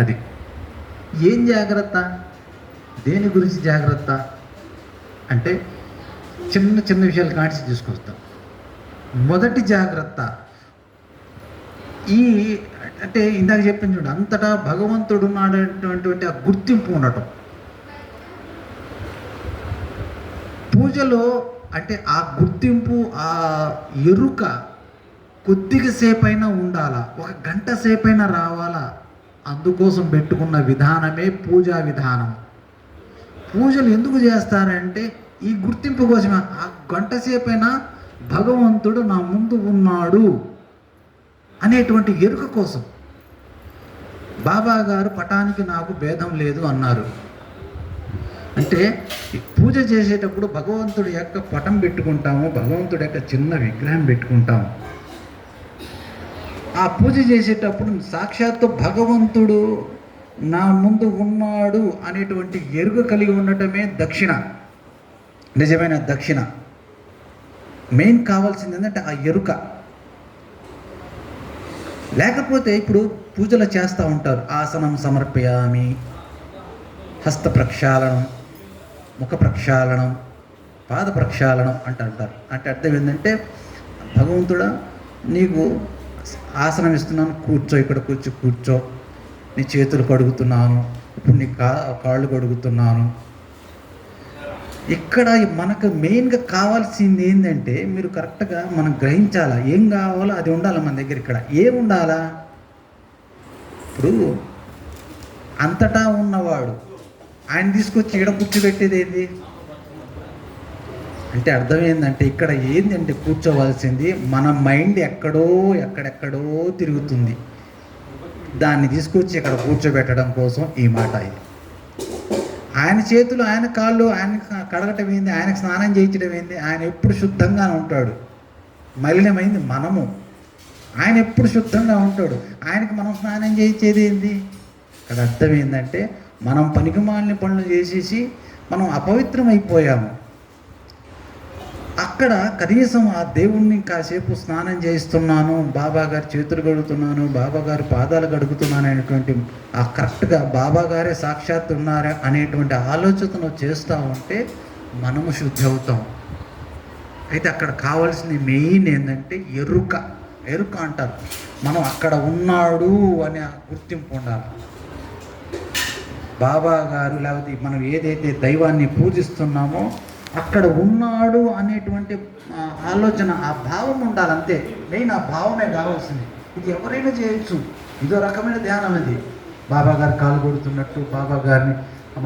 అది ఏం జాగ్రత్త, దేని గురించి జాగ్రత్త అంటే చిన్న చిన్న విషయాలు కాంచి తీసుకొస్తాం. మొదటి జాగ్రత్త ఈ అంటే ఇందాక చెప్పిన చూడండి, అంతటా భగవంతుడు ఉన్నాడటువంటి ఆ గుర్తింపు ఉండటం. పూజలో అంటే ఆ గుర్తింపు, ఆ ఎరుక కొద్దిగా సేపైనా ఉండాలా, ఒక గంట సేపైనా రావాలా. అందుకోసం పెట్టుకున్న విధానమే పూజా విధానం. పూజలు ఎందుకు చేస్తారంటే ఈ గుర్తింపు కోసమే. ఆ గంట సేపైనా భగవంతుడు నా ముందు ఉన్నాడు అనేటువంటి ఎరుక కోసం. బాబా గారు పటానికి నాకు భేదం లేదు అన్నారు. అంటే పూజ చేసేటప్పుడు భగవంతుడి యొక్క పటం పెట్టుకుంటాము, భగవంతుడి యొక్క చిన్న విగ్రహం పెట్టుకుంటాము. ఆ పూజ చేసేటప్పుడు సాక్షాత్తు భగవంతుడు నా ముందు ఉన్నాడు అనేటువంటి ఎరుక కలిగి ఉండటమే దక్షిణ, నిజమైన దక్షిణ. మెయిన్ కావాల్సింది ఏంటంటే ఆ ఎరుక. లేకపోతే ఇప్పుడు పూజలు చేస్తూ ఉంటారు, ఆసనం సమర్పయామి, హస్త ప్రక్షాళనం, ముఖ ప్రక్షాళనం, పాద ప్రక్షాళనం అంటారు. అంటే అర్థం ఏంటంటే, భగవంతుడా నీకు ఆసనం ఇస్తున్నాను, కూర్చో, ఇక్కడ కూర్చో, నీ చేతులు కడుగుతున్నాను, ఇప్పుడు నీ కాళ్ళు కడుగుతున్నాను. ఇక్కడ మనకు మెయిన్గా కావాల్సింది ఏంటంటే, మీరు కరెక్ట్గా మనం గ్రహించాలా, ఏం కావాలో అది ఉండాలి మన దగ్గర. ఇక్కడ ఏం ఉండాలా? ఇప్పుడు అంతటా ఉన్నవాడు ఆయన తీసుకొచ్చి ఇక్కడ కూర్చోబెట్టేది ఏంది అంటే అర్థం ఏంటంటే, ఇక్కడ ఏంటంటే కూర్చోవలసింది మన మైండ్ ఎక్కడెక్కడో తిరుగుతుంది. దాన్ని తీసుకొచ్చి ఇక్కడ కూర్చోబెట్టడం కోసం ఈ మాట. ఇది ఆయన చేతులు, ఆయన కాళ్ళు, ఆయన కడగటం ఏంది, ఆయనకు స్నానం చేయించడం ఏంది. ఆయన ఎప్పుడు శుద్ధంగా ఉంటాడు. మలినమైంది మనము, ఆయన ఎప్పుడు శుద్ధంగా ఉంటాడు. ఆయనకి మనం స్నానం చేయించేది ఏంది? ఇక్కడ అర్థం ఏంటంటే, మనం పనికిమాలిన పనులు చేసేసి మనం అపవిత్రమైపోయాము. అక్కడ కనీసం ఆ దేవుణ్ణి కాసేపు స్నానం చేయిస్తున్నాను, బాబా గారి చేతులు కడుగుతున్నాను, బాబా గారి పాదాలు కడుగుతున్నాను అనేటువంటి ఆ కరెక్ట్గా బాబా గారే సాక్షాత్ ఉన్నారా అనేటువంటి ఆలోచనలు చేస్తూ ఉంటే మనము శుద్ధి అవుతాం. అయితే అక్కడ కావాల్సింది మెయిన్ ఏంటంటే ఎరుక అంటారు. మనం అక్కడ ఉన్నాడు అనే గుర్తింపు ఉండాలి. బాబా గారు లేకపోతే మనం ఏదైతే దైవాన్ని పూజిస్తున్నామో అక్కడ ఉన్నాడు అనేటువంటి ఆలోచన, ఆ భావం ఉండాలి. అంతే, మెయిన్ ఆ భావమే కావాల్సింది. ఇది ఎవరైనా చేయొచ్చు, ఇదో రకమైన ధ్యానం. ఇది బాబా గారి కాలు కొడుతున్నట్టు, బాబా గారిని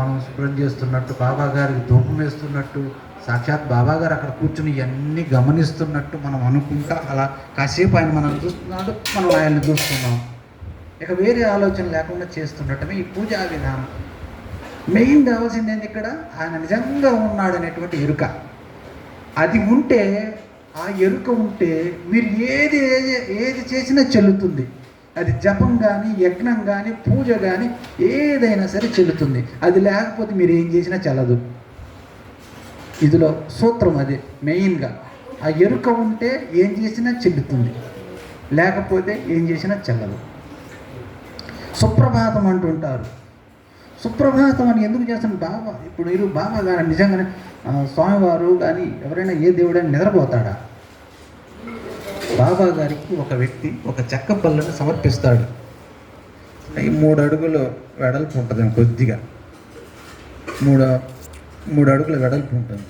మనం శుభ్రం చేస్తున్నట్టు, బాబా గారికి ధూపం వేస్తున్నట్టు, సాక్షాత్ బాబా గారు అక్కడ కూర్చుని ఇవన్నీ గమనిస్తున్నట్టు మనం అనుకుంటా అలా కాసేపు ఆయన మనం చూస్తున్నాడు, మనం ఆయన్ని చూస్తున్నాం. ఇక వేరే ఆలోచన లేకుండా చేస్తుండటమే ఈ పూజా విధానం. మెయిన్ కావాల్సింది ఏంటి ఇక్కడ? ఆయన నిజంగా ఉన్నాడు అనేటువంటి ఎరుక. అది ఉంటే, ఆ ఎరుక ఉంటే మీరు ఏది చేసినా చెల్లుతుంది. అది జపం కానీ, యజ్ఞం కానీ, పూజ కానీ ఏదైనా సరే చెల్లుతుంది. అది లేకపోతే మీరు ఏం చేసినా చెల్లదు. ఇదిలో సూత్రం అదే మెయిన్గా. ఆ ఎరుక ఉంటే ఏం చేసినా చెల్లుతుంది, లేకపోతే ఏం చేసినా చెల్లదు. సుప్రభాతం అంటుంటారు. సుప్రభాతం అని ఎందుకు చేస్తాను? ఇప్పుడు మీరు బాబా గారు నిజంగానే స్వామివారు కానీ ఎవరైనా ఏ దేవుడైనా నిద్రపోతాడా? బాబా గారికి ఒక వ్యక్తి ఒక చెక్క పళ్ళను సమర్పిస్తాడు. ఈ 3 అడుగులు వెడల్పు ఉంటుంది, కొద్దిగా 3 అడుగుల వెడల్పు ఉంటుంది,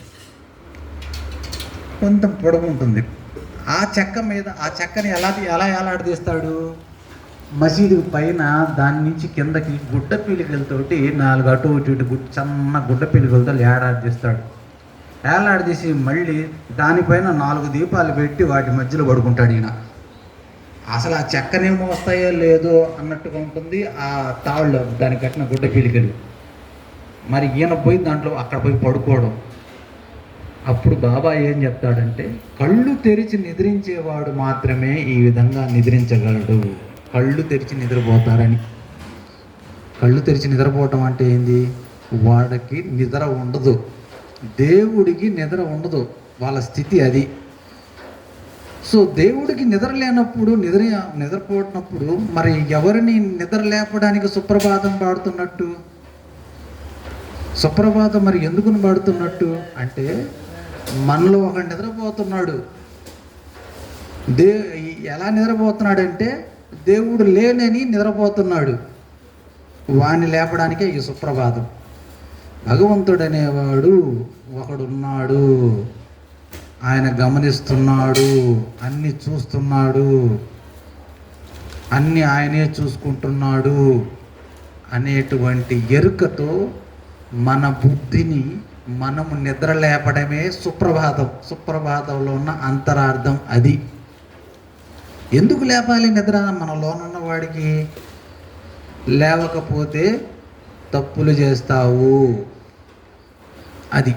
కొంత పొడవు ఉంటుంది. ఆ చెక్క మీద ఆ చెక్కని ఎలా ఎలాడదీస్తాడు? మసీదు పైన దాని నుంచి కిందకి గుడ్డ పీలికలతోటి 4 అటు ఇటు చిన్న గుడ్డ పీలికలతో ఏలాడదీస్తాడు. ఏలాడదీసి మళ్ళీ దానిపైన 4 దీపాలు పెట్టి వాటి మధ్యలో పడుకుంటాడు ఈయన. అసలు ఆ చెక్కనేమో వస్తాయో లేదో అన్నట్టుగా ఉంటుంది ఆ తాళ్ళు, దానికి కట్టిన గుడ్డ పీలికలు. మరి ఈయన పోయి దాంట్లో అక్కడ పోయి పడుకోవడం. అప్పుడు బాబా ఏం చెప్తాడంటే, కళ్ళు తెరిచి నిద్రించేవాడు మాత్రమే ఈ విధంగా నిద్రించగలడు. కళ్ళు తెరిచి నిద్రపోతారని. కళ్ళు తెరిచి నిద్రపోవటం అంటే ఏంది? వాడికి నిద్ర ఉండదు, దేవుడికి నిద్ర ఉండదు, వాళ్ళ స్థితి అది. సో దేవుడికి నిద్ర లేనప్పుడు నిద్రపోతున్నప్పుడు మరి ఎవరిని నిద్ర లేపడానికి సుప్రభాతం పాడుతున్నట్టు? సుప్రభాతం మరి ఎందుకు పాడుతున్నట్టు అంటే, మనలో ఒక నిద్రపోతున్నాడు. ఎలా నిద్రపోతున్నాడంటే దేవుడు లేనని నిద్రపోతున్నాడు. వాణ్ణి లేపడానికే ఈ సుప్రభాతం. భగవంతుడనేవాడు ఒకడున్నాడు, ఆయన గమనిస్తున్నాడు, అన్ని చూస్తున్నాడు, అన్ని ఆయనే చూసుకుంటున్నాడు అనేటువంటి ఎరుకతో మన బుద్ధిని మనము నిద్ర లేపడమే సుప్రభాతం. సుప్రభాతంలో ఉన్న అంతరార్థం అది. ఎందుకు లేపాలి నిద్ర? మనలోనున్న వాడికి లేవకపోతే తప్పులు చేస్తావు, అది.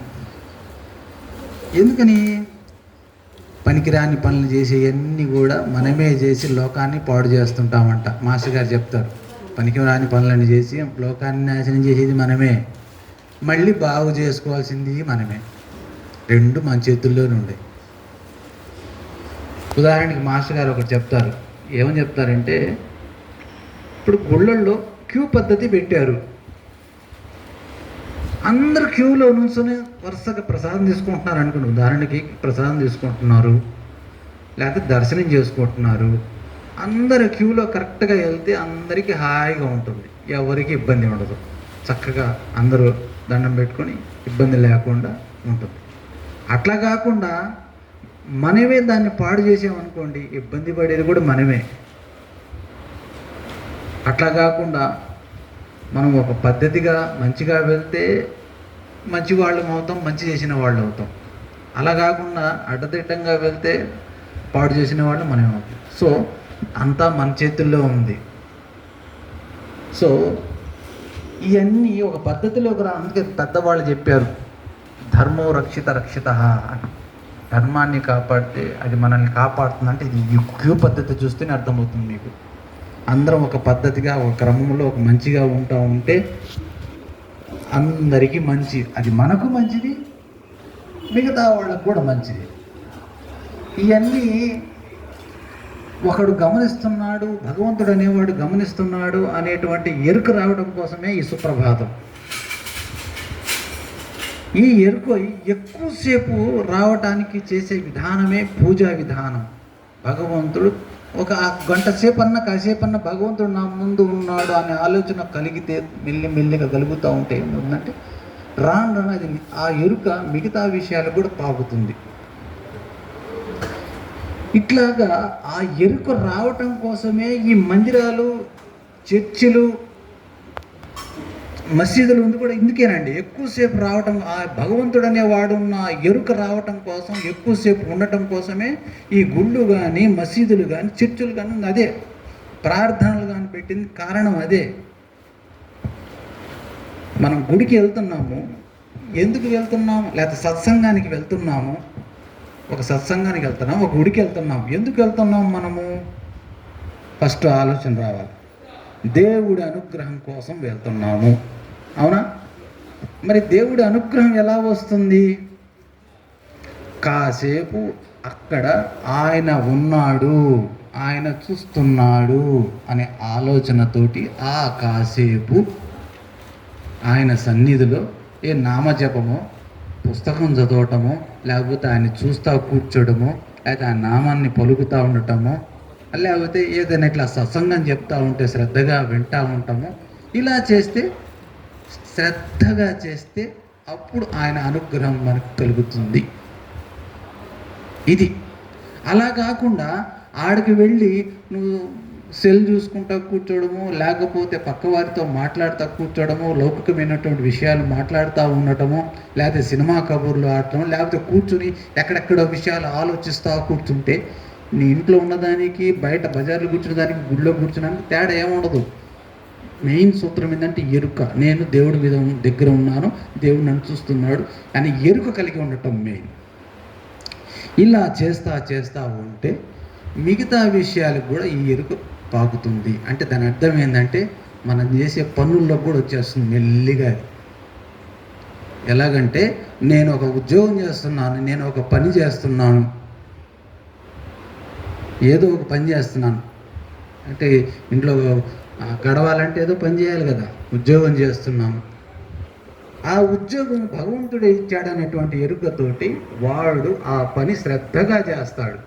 ఎందుకని? పనికిరాని పనులు చేసేవన్నీ కూడా మనమే చేసి లోకాన్ని పాడు చేస్తుంటామంట. మాస్టర్ గారు చెప్తారు, పనికిరాని పనులను చేసి లోకాన్ని నాశనం చేసేది మనమే, మళ్ళీ బాగు చేసుకోవాల్సింది మనమే. రెండు మన చేతుల్లోనే ఉండే. ఉదాహరణకి మాస్టర్ గారు ఒకటి చెప్తారు. ఏమని చెప్తారంటే, ఇప్పుడు గుళ్ళల్లో క్యూ పద్ధతి పెట్టారు. అందరు క్యూలో నుంచొని వరుసగా ప్రసాదం తీసుకుంటున్నారు అనుకోండి. ఉదాహరణకి ప్రసాదం తీసుకుంటున్నారు, లేకపోతే దర్శనం చేసుకుంటున్నారు. అందరు క్యూలో కరెక్ట్గా వెళ్తే అందరికీ హాయిగా ఉంటుంది, ఎవరికి ఇబ్బంది ఉండదు. చక్కగా అందరూ దండం పెట్టుకొని ఇబ్బంది లేకుండా ఉంటుంది. అట్లా కాకుండా మనమే దాన్ని పాడు చేసామనుకోండి, ఇబ్బంది పడేది కూడా మనమే. అట్లా కాకుండా మనం ఒక పద్ధతిగా మంచిగా వెళ్తే మంచి వాళ్ళం అవుతాం, మంచి చేసిన వాళ్ళు అవుతాం. అలా కాకుండా అడ్డదిడ్డంగా వెళ్తే పాడు చేసిన వాళ్ళు మనమే అవుతాం. సో అంతా మన చేతుల్లో ఉంది. సో ఇవన్నీ ఒక పద్ధతిలోకి అందుకే పెద్దవాళ్ళు చెప్పారు, ధర్మో రక్షిత రక్షిత అని. ధర్మాన్ని కాపాడితే అది మనల్ని కాపాడుతుందంటే ఇది క్యూ పద్ధతి చూస్తేనే అర్థమవుతుంది మీకు. అందరం ఒక పద్ధతిగా ఒక క్రమంలో ఒక మంచిగా ఉంటే అందరికీ మంచి, అది మనకు మంచిది, మిగతా వాళ్ళకు కూడా మంచిది. ఇవన్నీ ఒకడు గమనిస్తున్నాడు, భగవంతుడు అనేవాడు గమనిస్తున్నాడు అనేటువంటి ఎరుక రావడం కోసమే ఈ సుప్రభాతం. ఈ ఎరుక ఎక్కువసేపు రావటానికి చేసే విధానమే పూజా విధానం. భగవంతుడు ఒక గంట సేపన్నా కాసేపన్నా భగవంతుడు నా ముందు ఉన్నాడు అనే ఆలోచన కలిగితే మెల్లిగా కలుగుతూ ఉంటే ఏముందంటే రాను అది ఆ ఎరుక మిగతా విషయాలు కూడా పాకుతుంది. ఇట్లాగా ఆ ఎరుక రావటం కోసమే ఈ మందిరాలు, చర్చిలు, మసీదులు ఉంది కూడా ఇందుకేనండి. ఎక్కువసేపు రావటం, ఆ భగవంతుడు అనేవాడు ఉన్న ఎరుక రావటం కోసం, ఎక్కువసేపు ఉండటం కోసమే ఈ గుళ్ళు కానీ, మసీదులు కానీ, చర్చిలు కానీ, అదే ప్రార్థనలు కానీ పెట్టింది కారణం అదే. మనం గుడికి వెళ్తున్నాము, ఎందుకు వెళ్తున్నాము? లేకపోతే సత్సంగానికి వెళ్తున్నాము, ఒక సత్సంగానికి వెళ్తున్నాము, ఒక గుడికి వెళ్తున్నాము. ఎందుకు వెళ్తున్నాము మనము? ఫస్ట్ ఆలోచన రావాలి. దేవుడి అనుగ్రహం కోసం వెళ్తున్నాము, అవునా? మరి దేవుడి అనుగ్రహం ఎలా వస్తుంది? కాసేపు అక్కడ ఆయన ఉన్నాడు, ఆయన చూస్తున్నాడు అనే ఆలోచనతోటి ఆ కాసేపు ఆయన సన్నిధిలో ఏ నామజపమో, పుస్తకం చదవటమో, లేకపోతే ఆయన చూస్తూ కూర్చోడమో, లేకపోతే ఆ నామాన్ని పలుకుతూ ఉండటమో, లేకపోతే ఏదైనా ఇట్లా సత్సంగం చెప్తూ ఉంటే శ్రద్ధగా వింటూ ఉంటామో, ఇలా చేస్తే, శ్రద్ధగా చేస్తే అప్పుడు ఆయన అనుగ్రహం మనకు కలుగుతుంది. ఇది అలా కాకుండా ఆడికి వెళ్ళి నువ్వు సెల్ చూసుకుంటూ కూర్చోవడము, లేకపోతే పక్కవారితో మాట్లాడుతూ కూర్చోవడము, లౌకికమైనటువంటి విషయాలు మాట్లాడుతూ ఉండటము, లేకపోతే సినిమా కబుర్లు ఆడటం, లేకపోతే కూర్చుని ఎక్కడెక్కడో విషయాలు ఆలోచిస్తూ కూర్చుంటే నీ ఇంట్లో ఉన్నదానికి, బయట బజార్లో కూర్చున్న దానికి, గుడిలో కూర్చున్నానికి తేడా ఏముండదు. మెయిన్ సూత్రం ఏంటంటే ఎరుక. నేను దేవుడి మీద దగ్గర ఉన్నాను, దేవుడు నన్ను చూస్తున్నాడు అని ఎరుక కలిగి ఉండటం మెయిన్. ఇలా చేస్తా ఉంటే మిగతా విషయాలకు కూడా ఈ ఎరుక పాకుతుంది. అంటే దాని అర్థం ఏంటంటే మనం చేసే పనుల్లో కూడా వచ్చేస్తుంది మెల్లిగా. ఎలాగంటే నేను ఒక ఉద్యోగం చేస్తున్నాను, నేను ఒక పని చేస్తున్నాను, ఏదో ఒక పని చేస్తున్నాను అంటే ఇంట్లో గడవాలంటే ఏదో పని చేయాలి కదా, ఉద్యోగం చేస్తున్నాము. ఆ ఉద్యోగం భగవంతుడు ఇచ్చాడనేటువంటి ఎరుకతోటి వాడు ఆ పని శ్రద్ధగా చేస్తాడు.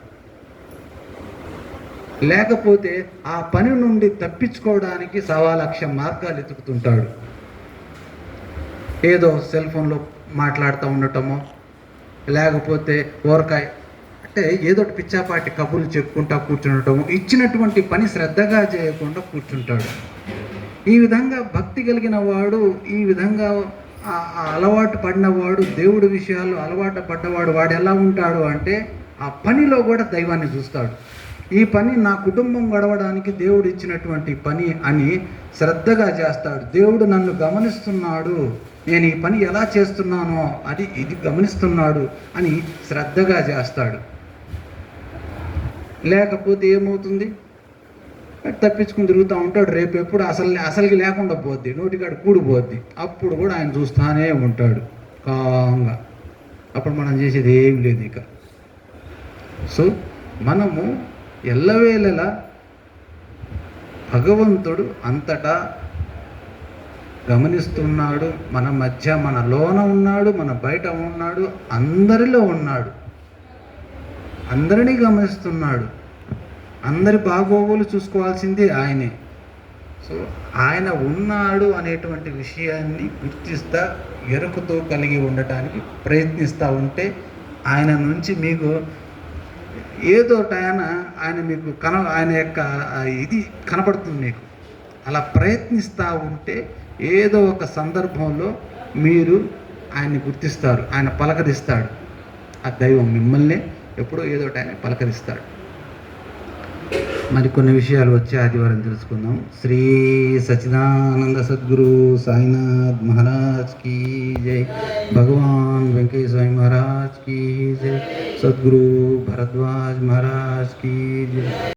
లేకపోతే ఆ పని నుండి తప్పించుకోవడానికి 1,00,000 మార్గాలు ఎతుకుతుంటాడు. ఏదో సెల్ ఫోన్లో మాట్లాడుతూ ఉండటమో, లేకపోతే ఊరకాయ అంటే ఏదో పిచ్చాపాటి కబుర్లు చెప్పుకుంటా కూర్చుండటము, ఇచ్చినటువంటి పని శ్రద్ధగా చేయకుండా కూర్చుంటాడు. ఈ విధంగా భక్తి కలిగిన వాడు, ఈ విధంగా అలవాటు పడినవాడు, దేవుడి విషయాలు అలవాటు పడ్డవాడు, వాడు ఎలా ఉంటాడు అంటే ఆ పనిలో కూడా దైవాన్ని చూస్తాడు. ఈ పని నా కుటుంబం గడవడానికి దేవుడు ఇచ్చినటువంటి పని అని శ్రద్ధగా చేస్తాడు. దేవుడు నన్ను గమనిస్తున్నాడు, నేను ఈ పని ఎలా చేస్తున్నానో ఇది గమనిస్తున్నాడు అని శ్రద్ధగా చేస్తాడు. లేకపోతే ఏమవుతుంది, తప్పించుకుని తిరుగుతూ ఉంటాడు. రేపు ఎప్పుడు అసలుకి లేకుండా పోద్ది, నోటికాడు కూడిపోద్ది. అప్పుడు కూడా ఆయన చూస్తూనే ఉంటాడు కాంగా. అప్పుడు మనం చేసేది ఏం లేదు ఇక. సో మనము ఎల్లవేళలా భగవంతుడు అంతటా గమనిస్తున్నాడు, మన మధ్య, మన లోన ఉన్నాడు, మన బయట ఉన్నాడు, అందరిలో ఉన్నాడు, అందరినీ గమనిస్తున్నాడు. అందరి బాగోగులు చూసుకోవాల్సిందే ఆయనే. సో ఆయన ఉన్నాడు అనేటువంటి విషయాన్ని గుర్తిస్తా ఎరుకతో కలిగి ఉండటానికి ప్రయత్నిస్తూ ఉంటే ఆయన నుంచి మీకు ఏదో ఆయన మీకు ఆయన యొక్క ఇది కనపడుతుంది మీకు. అలా ప్రయత్నిస్తూ ఉంటే ఏదో ఒక సందర్భంలో మీరు ఆయన్ని గుర్తిస్తారు, ఆయన పలకరిస్తాడు. ఆ దైవం మిమ్మల్ని ఎప్పుడో ఏదో ఆయన పలకరిస్తాడు. మరికొన్ని విషయాలు వచ్చే ఆదివారం తెలుసుకుందాం. శ్రీ సచ్చిదానంద సద్గురు సాయినాథ్ మహారాజ్ కీ జై. భగవాన్ వెంకయ్య స్వామి మహారాజ్ కీ జై. సద్గురు భరద్వాజ్ మహారాజ్ కీ జై.